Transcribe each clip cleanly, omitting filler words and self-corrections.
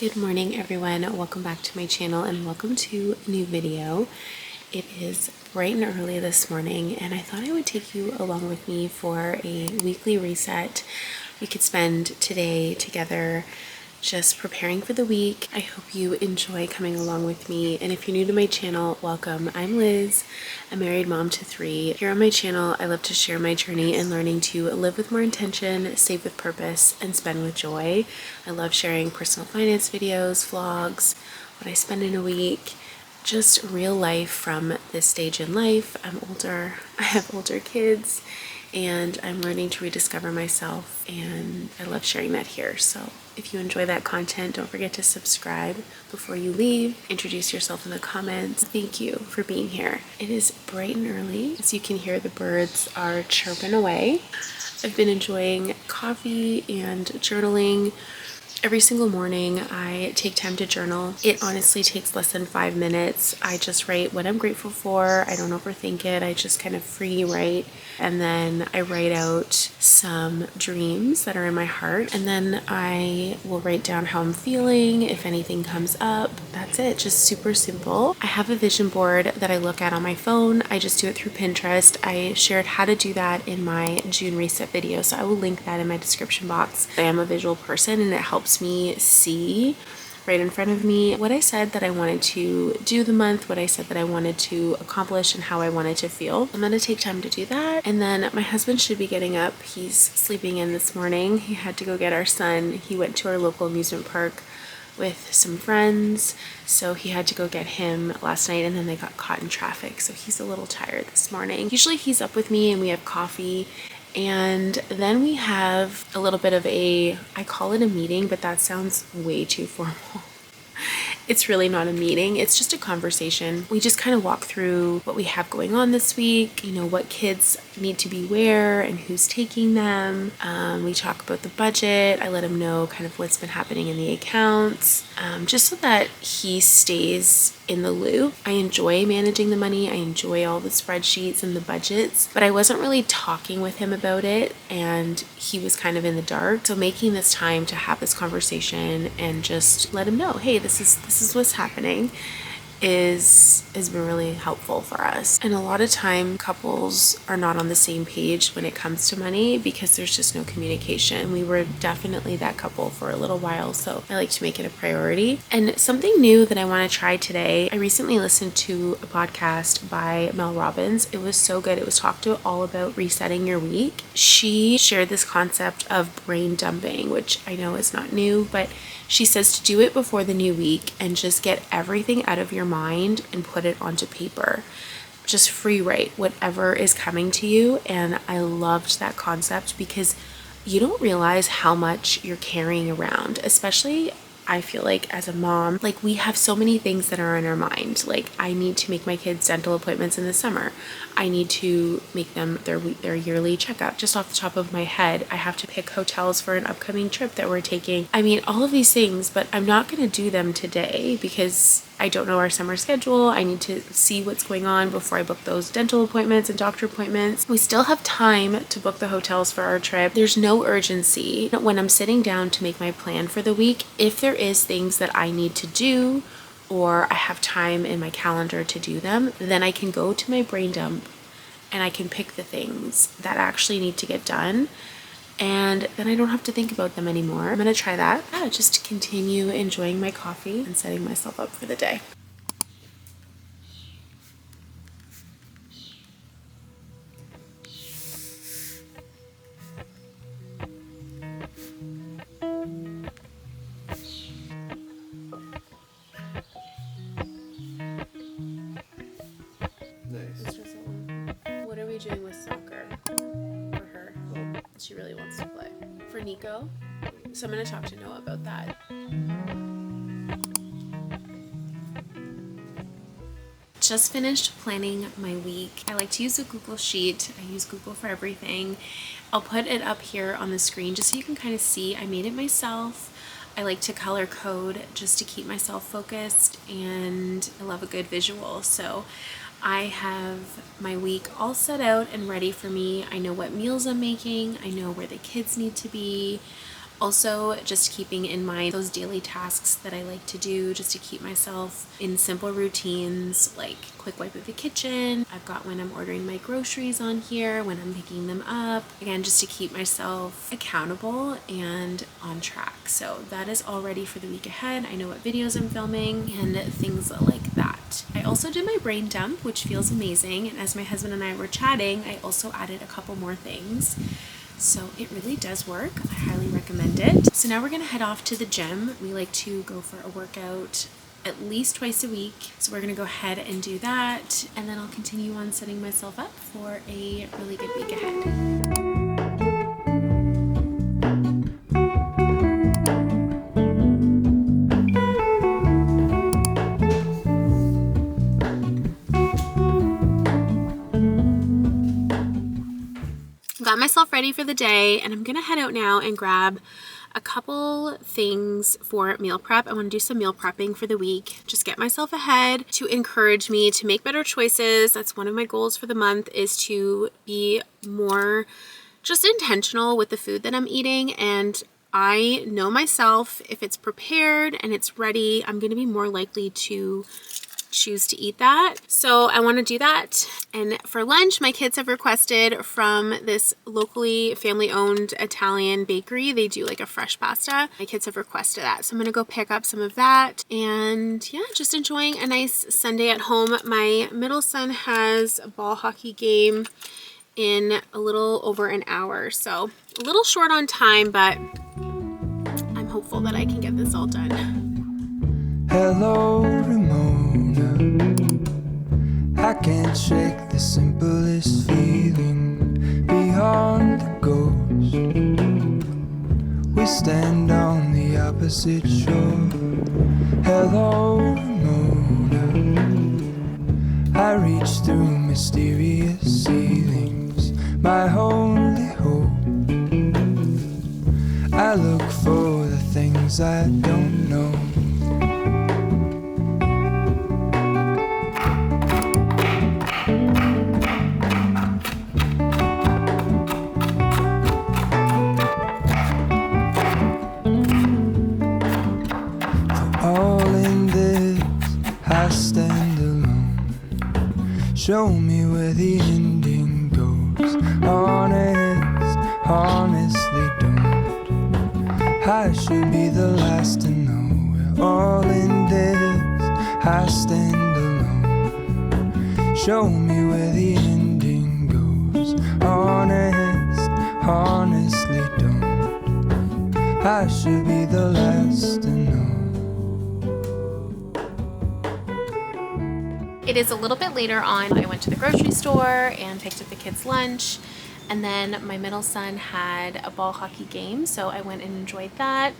Good morning everyone, welcome back to my channel and welcome to a new video. It is bright and early this morning and I thought I would take you along with me for a weekly reset. We could spend today together just preparing for the week. I hope you enjoy coming along with me, and if you're new to my channel, welcome. I'm Liz, a married mom to 3. Here on my channel, I love to share my journey and learning to live with more intention, save with purpose, and spend with joy. I love sharing personal finance videos, vlogs, what I spend in a week, just real life from this stage in life. I'm older, I have older kids, and I'm learning to rediscover myself, and I love sharing that here. So if you enjoy that content, don't forget to subscribe before you leave. Introduce yourself in the comments. Thank you for being here. It is bright and early. As you can hear, the birds are chirping away. I've been enjoying coffee and journaling. Every single morning I take time to journal. It honestly takes less than 5 minutes. I just write what I'm grateful for. I don't overthink it. I just kind of free write, and then I write out some dreams that are in my heart, and then I will write down how I'm feeling, if anything comes up. That's it, just super simple. I have a vision board that I look at on my phone. I just do it through Pinterest. I shared how to do that in my June reset video, so I will link that in my description box. I am a visual person and it helps me see right in front of me what I said that I wanted to do the month, what I said that I wanted to accomplish, and how I wanted to feel. I'm gonna take time to do that, and then my husband should be getting up. He's sleeping in this morning. He had to go get our son. He went to our local amusement park with some friends, so he had to go get him last night, and then they got caught in traffic, so he's a little tired this morning. Usually he's up with me and we have coffee, and then we have a little bit of I call it a meeting, but that sounds way too formal. It's really not a meeting, it's just a conversation. We just kind of walk through what we have going on this week, you know, what kids need to be where and who's taking them. We talk about the budget. I let him know kind of what's been happening in the accounts, just so that he stays in the loop. I enjoy managing the money. I enjoy all the spreadsheets and the budgets, but I wasn't really talking with him about it, and he was kind of in the dark. So making this time to have this conversation and just let him know, hey, this is what's happening, has been really helpful for us. And a lot of time couples are not on the same page when it comes to money because there's just no communication. We were definitely that couple for a little while, so I like to make it a priority. And something new that I want to try today, I recently listened to a podcast by Mel Robbins. It was so good. It was talked to all about resetting your week. She shared this concept of brain dumping, which I know is not new, but she says to do it before the new week and just get everything out of your mind and put it onto paper. Just free write whatever is coming to you. And I loved that concept because you don't realize how much you're carrying around, especially I feel like as a mom, like we have so many things that are in our mind. Like I need to make my kids dental appointments in the summer. I need to make them their yearly checkup. Just off the top of my head, I have to pick hotels for an upcoming trip that we're taking. I mean, all of these things, but I'm not going to do them today because I don't know our summer schedule. I need to see what's going on before I book those dental appointments and doctor appointments. We still have time to book the hotels for our trip. There's no urgency. When I'm sitting down to make my plan for the week, if there is things that I need to do or I have time in my calendar to do them, then I can go to my brain dump and I can pick the things that actually need to get done. And then I don't have to think about them anymore. I'm gonna try that. Yeah, just to continue enjoying my coffee and setting myself up for the day. Nice. What are we doing with soccer for her? Well, she really wants to play. For Nico? So I'm gonna talk to Noah about that. Just finished planning my week. I like to use a Google Sheet. I use Google for everything. I'll put it up here on the screen just so you can kind of see. I made it myself. I like to color code just to keep myself focused, and I love a good visual. So I have my week all set out and ready for me. I know what meals I'm making. I know where the kids need to be. Also, just keeping in mind those daily tasks that I like to do just to keep myself in simple routines, like quick wipe of the kitchen. I've got when I'm ordering my groceries on here, when I'm picking them up. Again, just to keep myself accountable and on track. So that is all ready for the week ahead. I know what videos I'm filming and things like that. I also did my brain dump, which feels amazing. And as my husband and I were chatting, I also added a couple more things. So it really does work. I highly recommend it. So now we're gonna head off to the gym. We like to go for a workout at least twice a week. So we're gonna go ahead and do that. And then I'll continue on setting myself up for a really good week ahead. Got myself ready for the day, and I'm gonna head out now and grab a couple things for meal prep. I want to do some meal prepping for the week, just get myself ahead to encourage me to make better choices. That's one of my goals for the month, is to be more just intentional with the food that I'm eating. And I know myself, if it's prepared and it's ready, I'm going to be more likely to choose to eat that. So I want to do that. And for lunch, my kids have requested from this locally family-owned Italian bakery. They do like a fresh pasta. My kids have requested that. So I'm going to go pick up some of that. And yeah, just enjoying a nice Sunday at home. My middle son has a ball hockey game in a little over an hour. So a little short on time, but I'm hopeful that I can get this all done. Hello, Ramona. I can't shake the simplest feeling beyond the ghost. We stand on the opposite shore. Hello, Ramona. I reach through mysterious ceilings, my only hope. I look for the things I don't know. Show me where the ending goes. Honestly don't. I should be the last to know. We're all in this. I stand alone. Show me where the ending goes. Honestly don't. I should be the last to know. It is a little bit later on. I went to the grocery store and picked up the kids' lunch, and then my middle son had a ball hockey game, so I went and enjoyed that.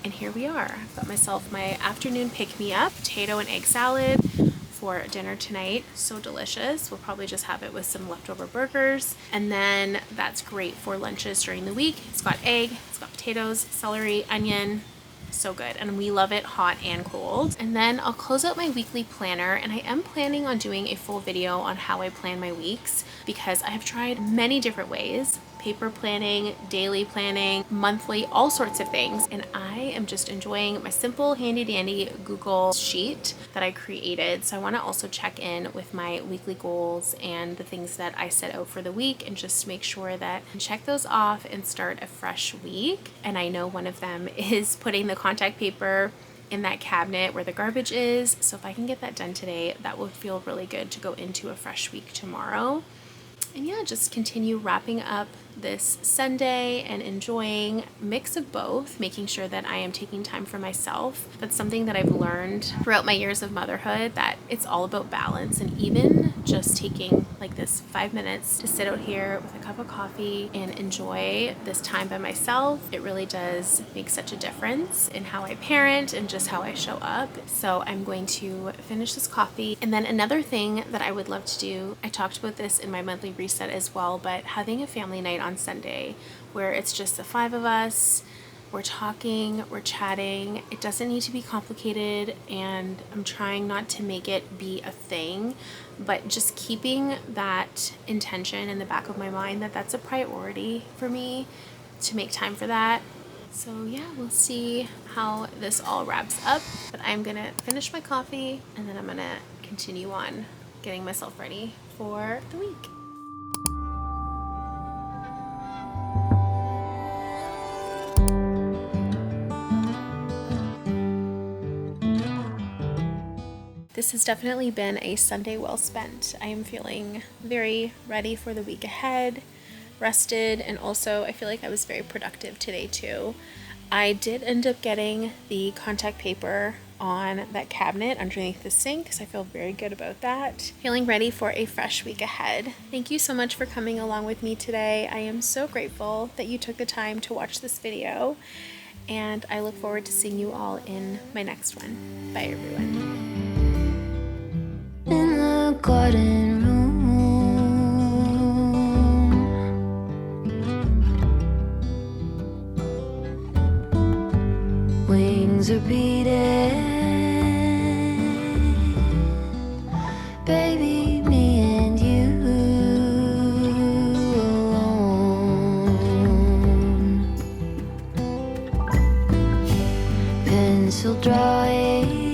And here we are. I've got myself my afternoon pick-me-up, potato and egg salad for dinner tonight. So delicious. We'll probably just have it with some leftover burgers, and then that's great for lunches during the week. It's got egg, it's got potatoes, celery, onion. So good, and we love it hot and cold. And then I'll close out my weekly planner, and I am planning on doing a full video on how I plan my weeks, because I have tried many different ways: paper planning, daily planning, monthly, all sorts of things. And I am just enjoying my simple handy dandy Google sheet that I created. So I want to also check in with my weekly goals and the things that I set out for the week, and just make sure that I check those off and start a fresh week. And I know one of them is putting the contact paper in that cabinet where the garbage is. So if I can get that done today, that will feel really good to go into a fresh week tomorrow. And yeah, just continue wrapping up this Sunday and enjoying a mix of both, making sure that I am taking time for myself. That's something that I've learned throughout my years of motherhood, that it's all about balance. And even just taking like this 5 minutes to sit out here with a cup of coffee and enjoy this time by myself, it really does make such a difference in how I parent and just how I show up. So I'm going to finish this coffee. And then another thing that I would love to do, I talked about this in my monthly reset as well, but having a family night on Sunday where it's just the 5 of us. We're talking, we're chatting. It doesn't need to be complicated, and I'm trying not to make it be a thing, but just keeping that intention in the back of my mind that that's a priority for me, to make time for that. So yeah, we'll see how this all wraps up, but I'm gonna finish my coffee and then I'm gonna continue on getting myself ready for the week. This has definitely been a Sunday well spent. I am feeling very ready for the week ahead, rested, and also I feel like I was very productive today too. I did end up getting the contact paper on that cabinet underneath the sink, so I feel very good about that. Feeling ready for a fresh week ahead. Thank you so much for coming along with me today. I am so grateful that you took the time to watch this video, and I look forward to seeing you all in my next one. Bye everyone. In the garden room, wings are beating, baby, me and you alone. Pencil drawing